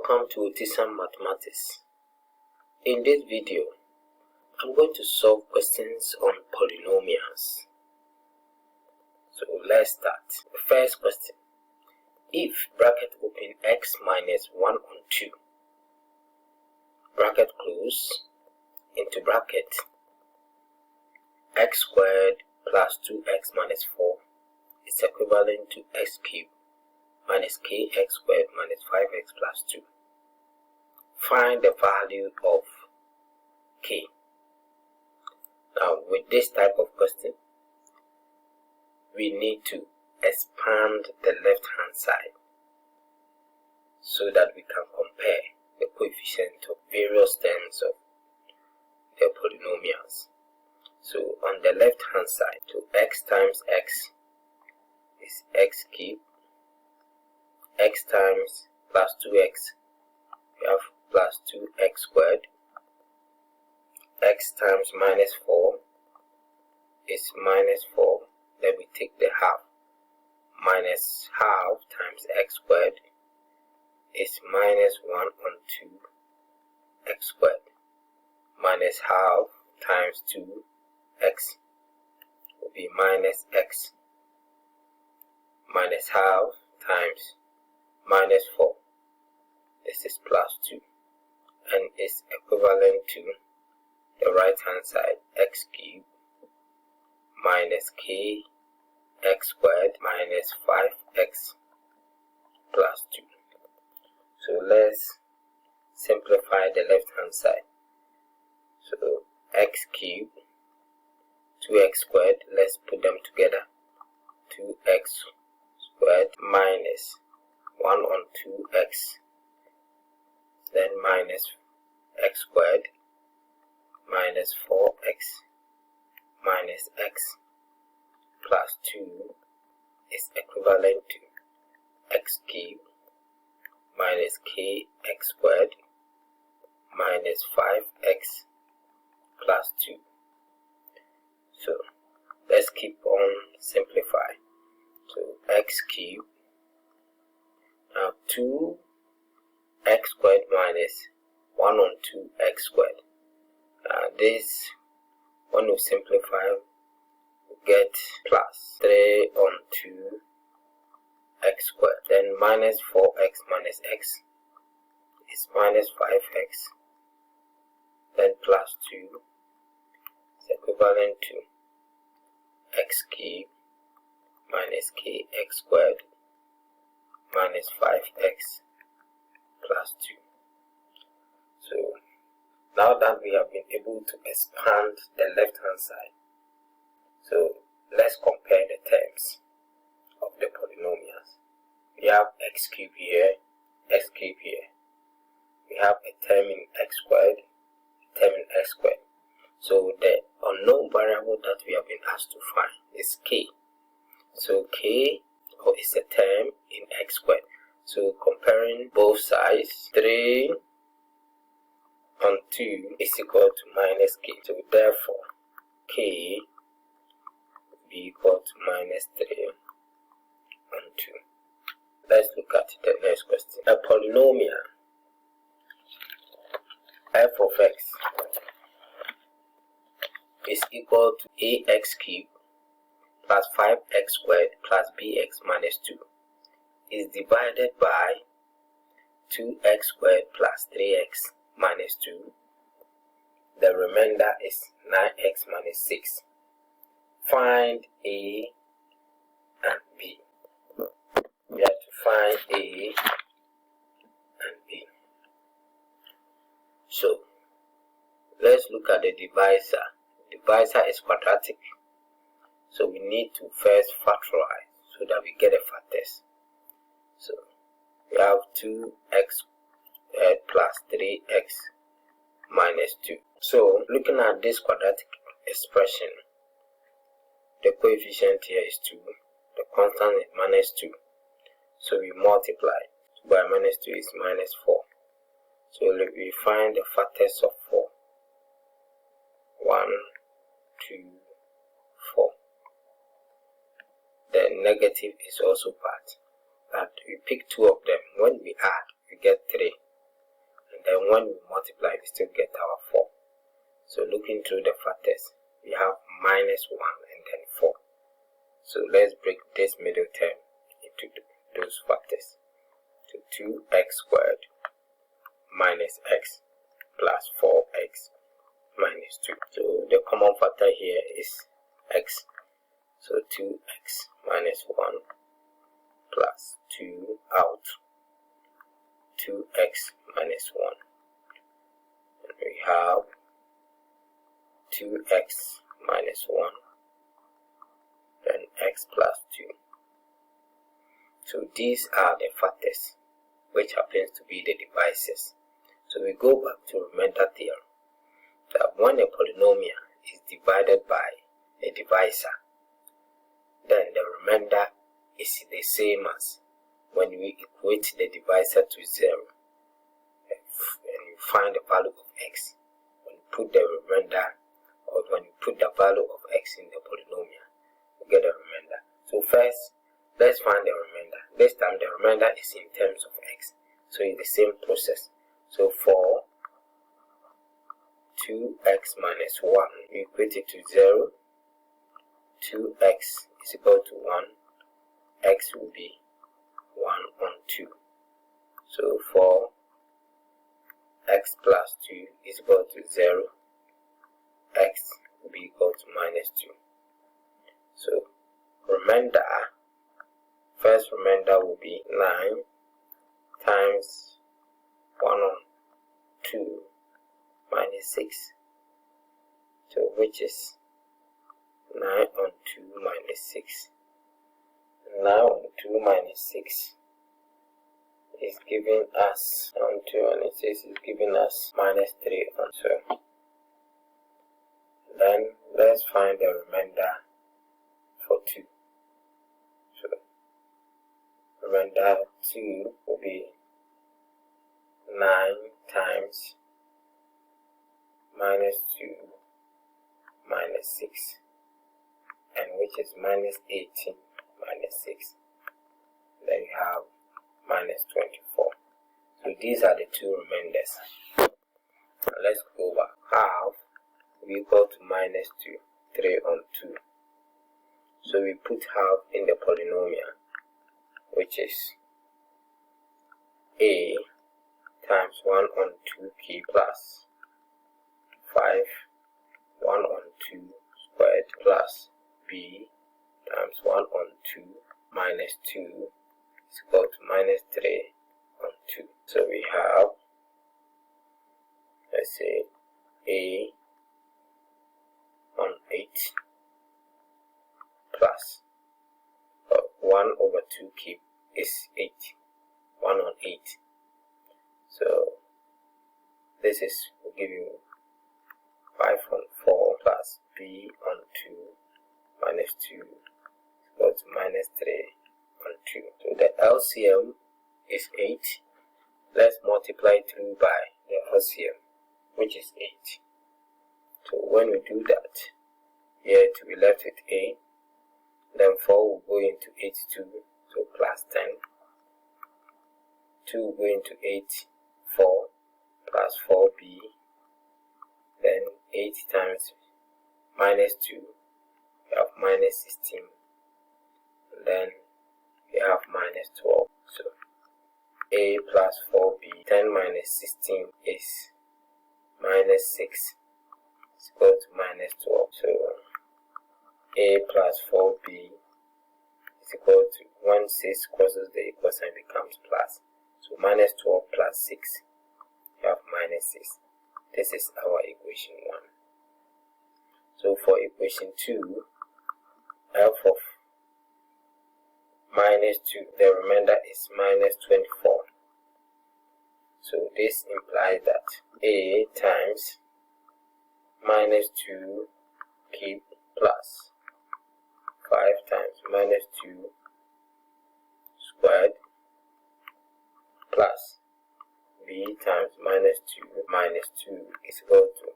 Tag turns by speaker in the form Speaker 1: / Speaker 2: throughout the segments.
Speaker 1: Welcome to theorem Mathematics. In this video, I'm going to solve questions on polynomials. So let's start. The first question. If bracket open x minus 1 on 2, bracket close, into bracket, x squared plus 2x minus 4 is equivalent to x cubed minus kx squared minus 5x plus 2. Find the value of k. Now, with this type of question, we need to expand the left hand side so that we can compare the coefficient of various terms of the polynomials. So on the left hand side, so x times x is x cubed, x times plus 2x, we have plus 2x squared, x times minus 4 is minus 4, then we take the half, minus half times x squared is minus 1 on 2 x squared, minus half times 2x will be minus x, minus half times minus 4, this is plus 2, and is equivalent to the right hand side, x cubed minus k x squared minus 5x plus 2. So let's simplify the left hand side. So x cubed, 2x squared, let's put them together, 2x squared minus 1 on 2x, then minus x squared minus 4x minus x plus 2 is equivalent to x cubed minus kx squared minus 5x plus 2. So let's keep on simplifying. So x cubed, now 2x squared minus 1 on 2x squared. This, when we simplify, we get plus 3 on 2x squared. Then minus 4x minus x is minus 5x. Then plus 2 is equivalent to x cubed minus kx squared minus 5x plus 2. So now that we have been able to expand the left hand side, so let's compare the terms of the polynomials. We have x cubed here, x cubed here. We have a term in x squared, a term in x squared. So the unknown variable that we have been asked to find is k. So k is a term in x squared. So comparing both sides, 3 on 2 is equal to minus k. So therefore, k will be equal to minus 3 on 2. Let's look at the next question. A polynomial f of x is equal to ax cubed plus 5x squared plus bx minus 2 is divided by 2x squared plus 3x minus 2. The remainder is 9x minus 6. Find a and b. We have to find a and b. So let's look at the divisor. The divisor is quadratic, so we need to first factorize so that we get a factors. So we have 2x plus 3x minus 2. So looking at this quadratic expression, the coefficient here is 2, the constant is minus 2. So we multiply. So by minus 2 is minus 4. So we find the factors of 4. 1, 2, 4. The negative is also part. That we pick 2 of them. When we add, we get 3. then when we multiply, we still get our 4. So looking through the factors, we have minus 1 and then 4. So let's break this middle term into those factors. So 2x squared minus x plus 4x minus 2. So the common factor here is x. So 2x minus 1 plus 2 out, 2x minus 1. And we have 2x minus 1, then x plus 2. So these are the factors which happens to be the divisors. So we go back to Remainder theorem, that when a polynomial is divided by a divisor, then the remainder is the same as when we equate the divisor to 0 and you find the value of x. When you put the remainder, or when you put the value of x in the polynomial, you get the remainder. So first, let's find the remainder. This time the remainder is in terms of x. So it's the same process. So for 2x minus 1, we equate it to 0. 2x is equal to 1. X will be 1 on 2. So for x plus 2 is equal to 0. X will be equal to minus 2. So remainder, first remainder will be 9 times 1 on 2 minus 6. So which is 9 on 2 minus 6. 9 on 2 minus 6 is giving us, on 2 minus 6 is giving us minus 3 on 2. Then let's find the remainder for 2. So remainder 2 will be 9 times minus 2 minus 6, and which is minus 18 minus 6. Then you have minus 24. So these are the two remainders. Now let's go back. Half will be equal to minus 2, 3 on 2. So we put half in the polynomial, which is a times 1 on 2k plus 5 1 on 2 squared plus b times 1 on 2 minus 2 is equal to minus 3 on 2. So we have, let's say, a on 8 plus 1 over 2 cube is 8. 1 on 8. So this is, will give you 5 on 4 plus b on 2 minus 2 is equal to minus 3 on 2. So the LCM is 8. Let's multiply through by the LCM, which is 8. So when we do that, here to be left with a, then 4 will go into 82, so plus 10. 2 will go into 8, 4 plus 4b, then 8 times minus 2, we have minus 16, and then we have minus 12. So a plus 4b, 10 minus 16 is minus 6, is equal to minus 12. So a plus 4b is equal to, when 6 crosses the equal sign, becomes plus. So minus 12 plus 6, you have minus 6. This is our equation 1. So for equation 2, f of minus 2, the remainder is minus 24. So this implies that a times minus 2 cube plus 5 times minus 2 squared plus b times minus 2 is equal to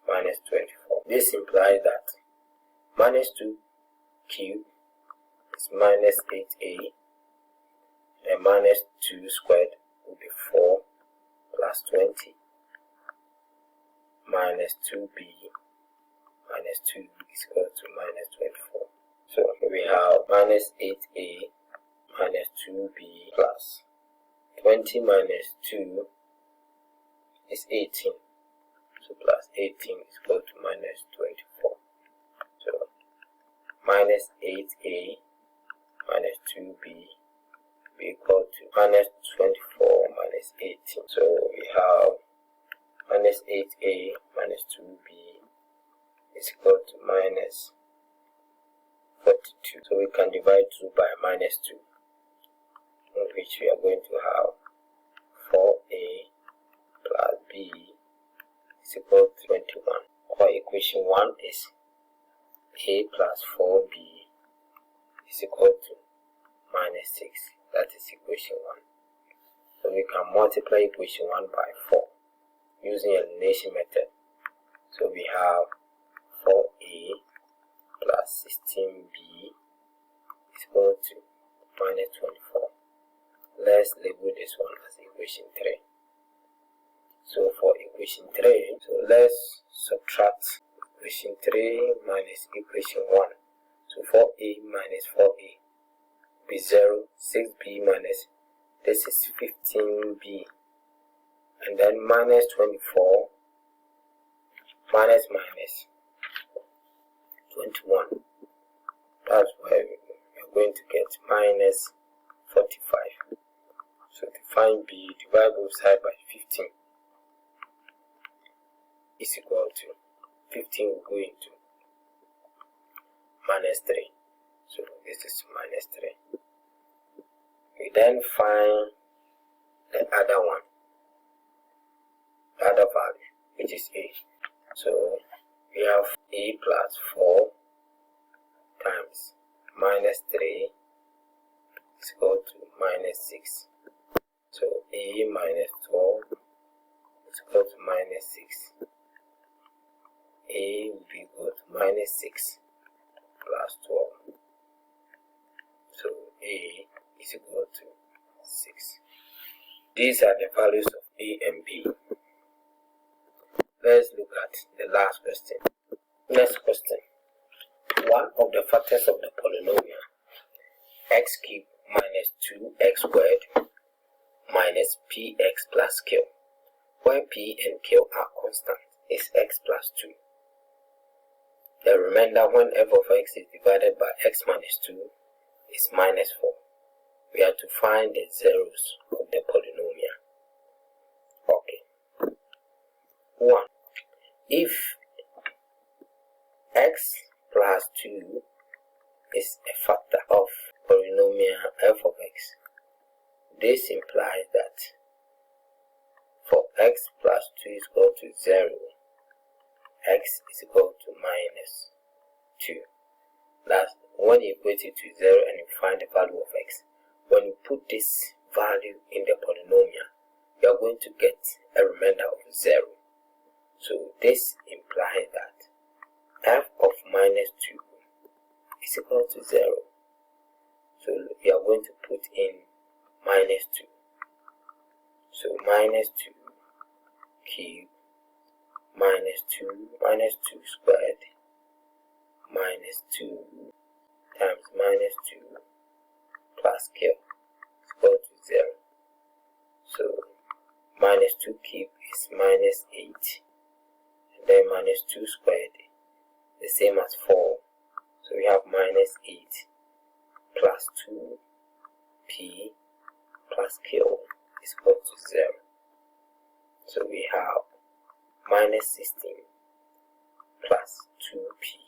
Speaker 1: minus 24. This implies that minus 2 cube is minus 8a, and minus 2 squared will be 4 plus 20 minus 2b minus 2 is equal to minus 24. So we have minus 8a minus 2b plus 20 minus 2 is 18. So plus 18 is equal to minus 24. So minus 8a minus 2b be equal to minus 24 minus 18. So we have minus 8a minus 2b is equal to minus 42. So we can divide 2 by minus 2, in which we are going to have 4a plus b is equal to 21. Our equation 1 is a plus 4b is equal to minus 6. That is equation 1. So we can multiply equation 1 by 4 using elimination method. So we have 4a plus 16b is equal to minus 24. Let's label this one as equation 3. So for equation 3, so let's subtract equation 3 minus equation 1. So 4a minus 4a be 0, 6b minus, this is 15b, and then minus 24 minus minus 21. That's why we are going to get minus 45. So to find b, divide both sides by 15 is equal to 15 will go into minus 3. So this is minus 3. We then find the other one, the other value, which is a. So we have a plus 4 times minus 3 is equal to minus 6. So a minus 12 is equal to minus 6. A will be equal to minus 6 plus 12. So a is equal to 6. These are the values of a and b. Let's look at the last question. Next question. One of the factors of the polynomial x cubed minus 2x squared minus px plus q, where p and q are constant, is x plus 2. The remainder when f of x is divided by x minus 2 is minus 4. We have to find the zeros of the polynomial. Okay. 1. If x plus 2 is a factor of polynomial f of x, this implies that for x plus 2 is equal to 0, x is equal to minus 2. That's when you equate it to 0 and you find the value of x. When you put this value in the polynomial, you are going to get a remainder of 0. So this implies that f of minus 2 is equal to 0. So we are going to put in minus 2. So minus 2 cubed minus 2 squared minus 2 times minus 2 plus q is equal to 0. So minus 2 cubed is minus 8, and then minus 2 squared the same as 4. So we have minus 8 plus 2p plus q is equal to 0. So we have minus 16 plus 2p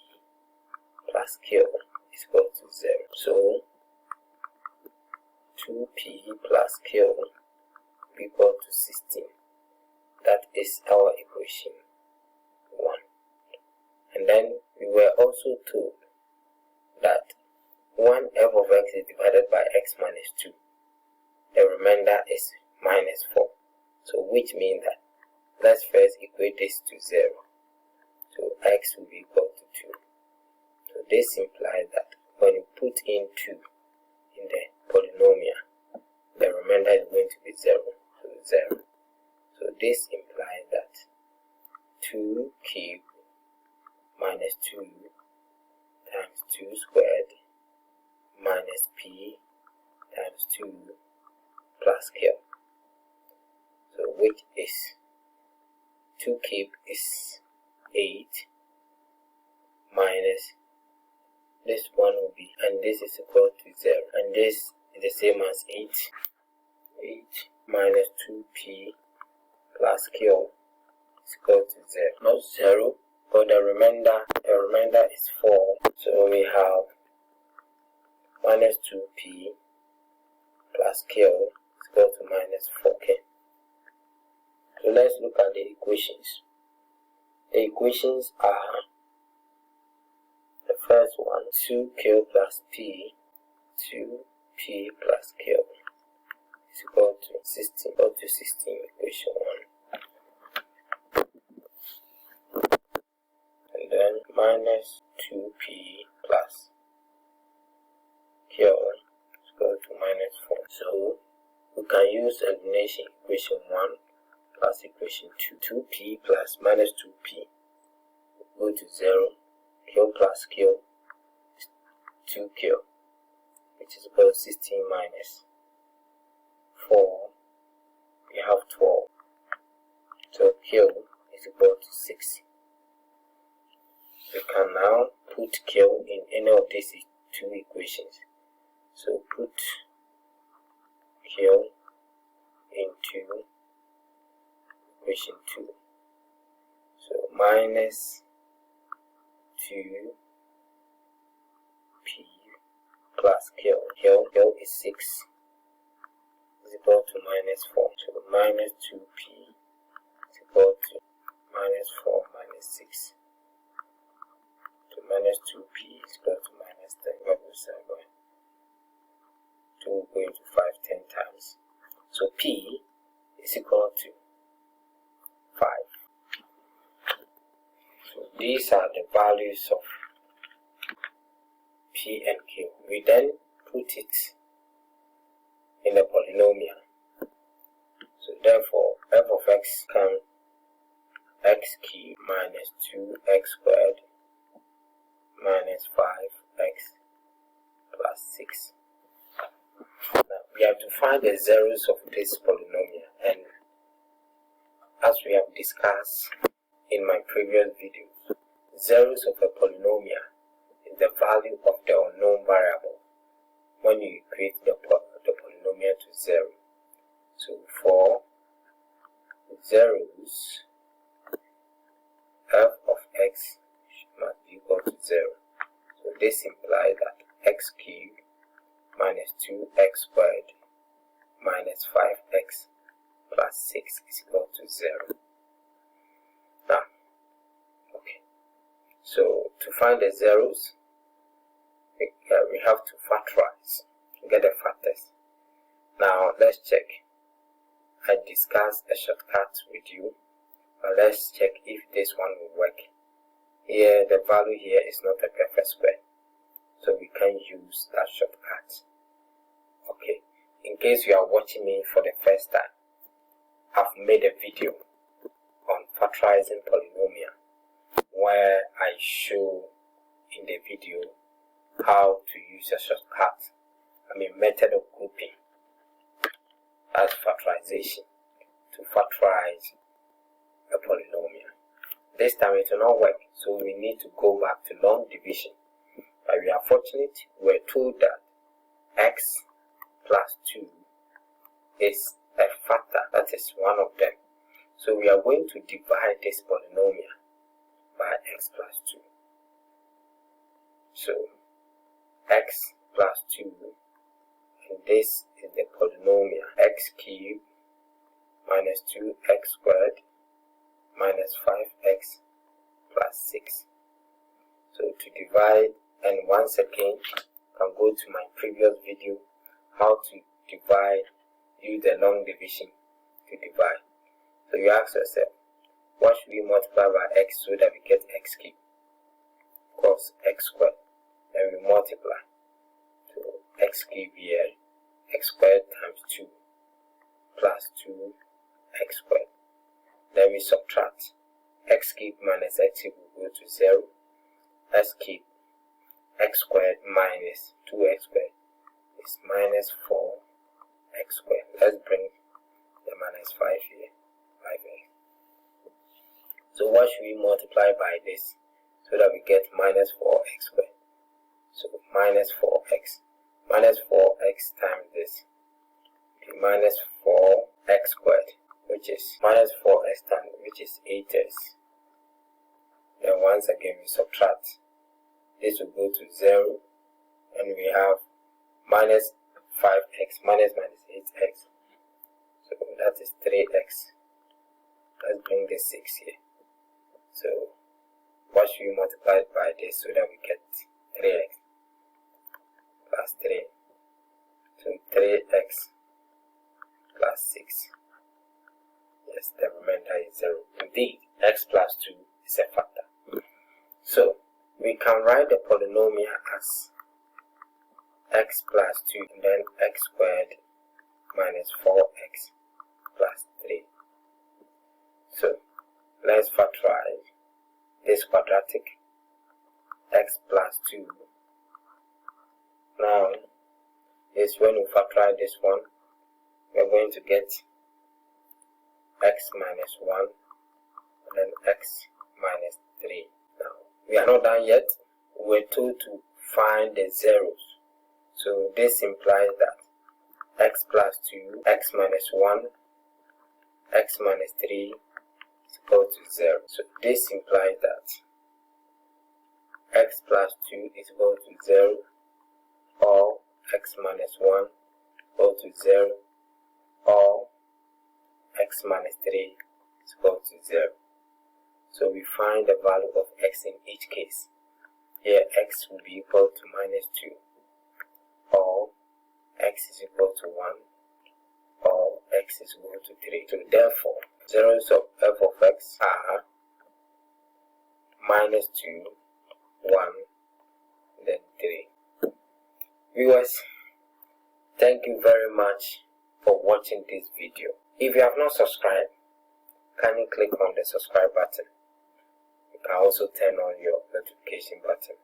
Speaker 1: plus q is equal to 0. So 2p plus q will be equal to 16. That is our equation 1. And then we were also told that when f of x is divided by x minus 2, the remainder is minus 4. So which means that, let's first equate this to 0. So x will be equal to 2. So this implies that when you put in 2 in the polynomial, the remainder is going to be 0. So 0. So this implies that 2 cubed minus 2 times 2 squared minus p times 2 plus q. So which is 2 cubed is 8 minus this one will be, and this is equal to 0, and this is the same as 8 minus 2p plus q is equal to 0, not 0, but the remainder is 4. So we have minus 2p plus q is equal to minus 4k. So let's look at the equations. The equations are, the first one, 2q plus p, 2p plus q is equal to 16, equation 1. And then minus 2p plus q is equal to minus 4. So we can use elimination, equation 1 plus equation 2. 2p plus minus 2p go to 0. Q plus q is 2q, which is equal to 16 minus 4. We have 12. So q is equal to 6. We can now put q in any of these two equations. So put q into equation 2. So minus 2p plus q. Q is 6 is equal to minus 4. So minus 2p is equal to minus 4 minus 6. So minus 2p is equal to minus 10. 2 going to 5 10 times. So p is equal to 5. So these are the values of p and q. We then put it in a polynomial. So therefore f of x can x cubed minus 2x squared minus 5x plus 6. Now we have to find the zeros of this polynomial, and as we have discussed in my previous videos, zeros of a polynomial is the value of the unknown variable when you equate the polynomial to 0. So for zeros, f of x must be equal to 0. So this implies that x cubed minus 2x squared minus 5x plus 6 is equal to 0. Now, okay, so to find the zeros, we have to factorize to get the factors. Now let's check. I discussed a shortcut with you, but let's check if this one will work. Here, the value here is not a perfect square, so we can use that shortcut. Okay, in case you are watching me for the first time, I've made a video on factorizing polynomial where I show in the video how to use a shortcut, method of grouping as factorization to factorize a polynomial. This time it will not work, so we need to go back to long division. But we are fortunate, we were told that x plus 2 is a factor, that is one of them. So we are going to divide this polynomial by x plus 2. So x plus 2, and this is the polynomial x cubed minus 2x squared minus 5x plus 6. So to divide, and once again, you can go to my previous video how to divide, use the long division to divide. So you ask yourself, what should we multiply by x so that we get x cubed? Of course, x squared. Then we multiply. So x cubed here, x squared times 2 plus 2x squared we subtract, x cubed minus x cubed will go to 0, x cubed x squared minus 2x squared is minus 4x squared. Let's bring the minus 5 here, 5x. So what should we multiply by this so that we get minus 4x squared? So minus 4x. Minus 4x times this will be minus 4x squared, which is minus 4x times, which is 8x. Then once again we subtract. This will go to 0, and we have minus 5x minus 8x. So that is 3x. Let's bring this 6 here. So what should we multiply by this so that we get 3x plus 3? So 3x plus 6. Yes, the remainder is 0. Indeed, x plus 2 is a factor. So we can write the polynomial as x plus 2 and then x squared minus 4x plus 3. So let's factorize this quadratic, x plus 2. Now is when we factorize this one, we're going to get x minus 1 and then x minus 3. Now we are not done yet. We're told to find the zeros. So this implies that x plus 2, x minus 1, x minus 3 is equal to 0. So this implies that x plus 2 is equal to 0, or x minus 1 equal to 0, or x minus 3 is equal to 0. So we find the value of x in each case. Here x will be equal to minus 2, or x is equal to 1, or x is equal to 3. So therefore, zeros of f of x are minus 2, 1, then 3. Viewers, thank you very much for watching this video. If you have not subscribed, kindly click on the subscribe button. You can also turn on your notification button.